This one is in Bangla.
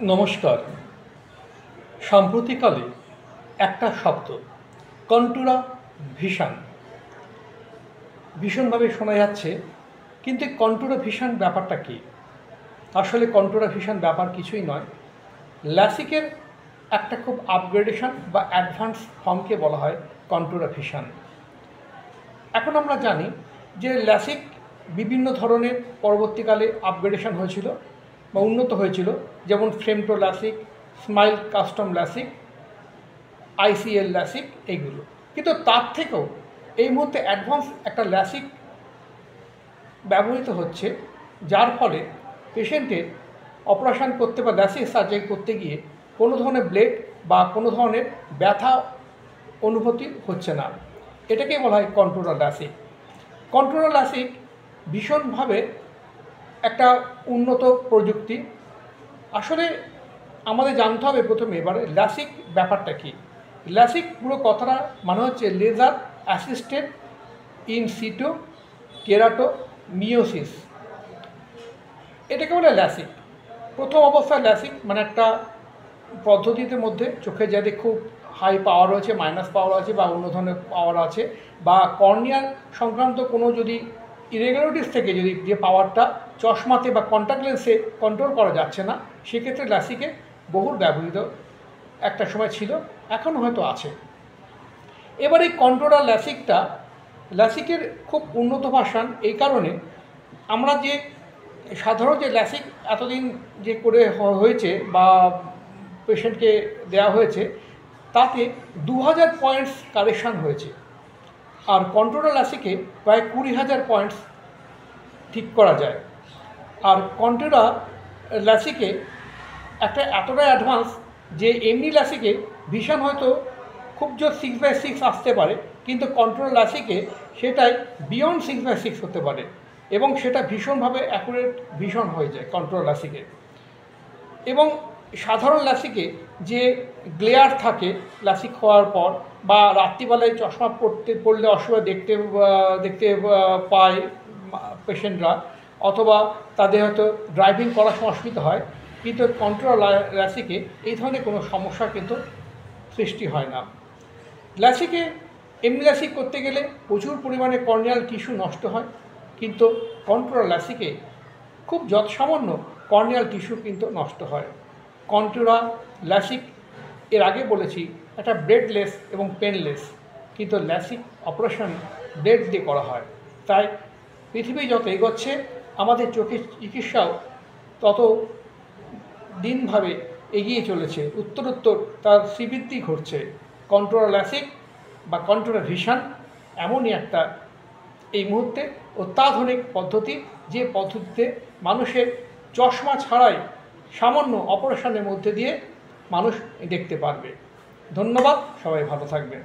নমস্কার। সাম্প্রতিককালে একটা শব্দ কন্টুরা ভিশন ভীষণভাবে শোনা যাচ্ছে, কিন্তু এই কন্টুরা ভিশন ব্যাপারটা কী? আসলে কন্টুরা ভিশন ব্যাপার কিছুই নয়। ল্যাসিকের একটা খুব আপগ্রেডেশন বা অ্যাডভান্স ফর্মকে বলা হয় কন্টুরা ভিশন। এখন আমরা জানি যে ল্যাসিক বিভিন্ন ধরনের পরবর্তীকালে আপগ্রেডেশন হয়েছিল বা উন্নত হয়েছিল, যেমন femto LASIK, smile custom LASIK, ICL LASIK, এইগুলো। কিন্তু তার থেকেও এই মুহূর্তে অ্যাডভান্স একটা ল্যাসিক ব্যবহৃত হচ্ছে, যার ফলে পেশেন্টের অপারেশন করতে বা ল্যাসিক সার্জারি করতে গিয়ে কোনো ধরনের ব্লেড বা কোনো ধরনের ব্যথা অনুভূতি হচ্ছে না। এটাকেই বলা হয় কন্ট্রোলার ল্যাসিক। কন্ট্রোলার ল্যাসিক ভীষণভাবে একটা উন্নত প্রযুক্তি। আসলে আমাদের জানতে হবে প্রথমে এবারে ল্যাসিক ব্যাপারটা কী। ল্যাসিক পুরো কথাটা মানে হচ্ছে লেজার অ্যাসিস্টেড ইন সিটো কেরাটো মিওসিস, এটাকে বলে ল্যাসিক। প্রথম অবস্থায় ল্যাসিক মানে একটা পদ্ধতিতে মধ্যে চোখে যাতে খুব হাই পাওয়ার রয়েছে, মাইনাস পাওয়ার আছে বা অন্য ধরনের পাওয়ার আছে, বা কর্নিয়ার সংক্রান্ত কোনো যদি ইরেগুলারিটিস থেকে যদি যে পাওয়ারটা চশমাতে বা কন্ট্যাক্ট লেন্সে কন্ট্রোল করা যাচ্ছে না, সেক্ষেত্রে ল্যাসিকে বহুল ব্যবহৃত একটা সময় ছিল, এখন হয়তো আছে। এবার এই কন্ট্রোলার ল্যাসিকের খুব উন্নত ভার্সন। এই কারণে আমরা যে সাধারণ যে ল্যাসিক এতদিন যে করে হয়েছে বা পেশেন্টকে দেওয়া হয়েছে, তাতে 2000 পয়েন্টস কারেকশান হয়েছে, আর কন্ট্রোলার ল্যাসিকে প্রায় 20,000 পয়েন্টস ঠিক করা যায়। আর কন্ট্রোলার ল্যাসিকে একটা এতটাই অ্যাডভান্স যে এমনি ল্যাসিকে ভিশন হয়তো খুব জোর 6/6 আসতে পারে, কিন্তু কন্ট্রোলার ল্যাসিকে সেটাই বিয়ন্ড 6/6 হতে পারে, এবং সেটা ভীষণভাবে অ্যাকুরেট ভিশন হয়ে যায় কন্ট্রোলার ল্যাসিকে। এবং সাধারণ ল্যাসিকে যে গ্লেয়ার থাকে ল্যাসিক হওয়ার পর, বা রাত্রিবেলায় চশমা পড়লে অসুবিধা দেখতে পায় পেশেন্টরা, অথবা তাদের হয়তো ড্রাইভিং করার সময় অসুবিধা হয়, কিন্তু কন্ট্রোলার ল্যাসিকে এই ধরনের কোনো সমস্যা কিন্তু সৃষ্টি হয় না। ল্যাসিকে এমনি ল্যাসিক করতে গেলে প্রচুর পরিমাণে কর্নিয়াল টিস্যু নষ্ট হয়, কিন্তু কন্ট্রোলার ল্যাসিকে খুব যৎসামান্য কর্নিয়াল টিস্যু কিন্তু নষ্ট হয়। কন্ট্রোলার ল্যাসিক এর আগে বলেছি একটা ব্লেডলেস এবং পেনলেস, কিন্তু ল্যাসিক অপারেশন ব্লেড দিয়ে করা হয়। তাই পৃথিবী যত এগোচ্ছে, আমাদের চোখের চিকিৎসাও তত দিনভাবে এগিয়ে চলেছে, উত্তরোত্তর তার শ্রীবৃদ্ধি ঘটছে। কন্ট্রোলার ল্যাসিক বা কন্ট্রোলার ভিশন এমনই একটা এই মুহূর্তে অত্যাধুনিক পদ্ধতি, যে পদ্ধতিতে মানুষের চশমা ছাড়াই সামান্য অপারেশনের মধ্যে দিয়ে মানুষ দেখতে পারবে। ধন্যবাদ, সবাই ভালো থাকবেন।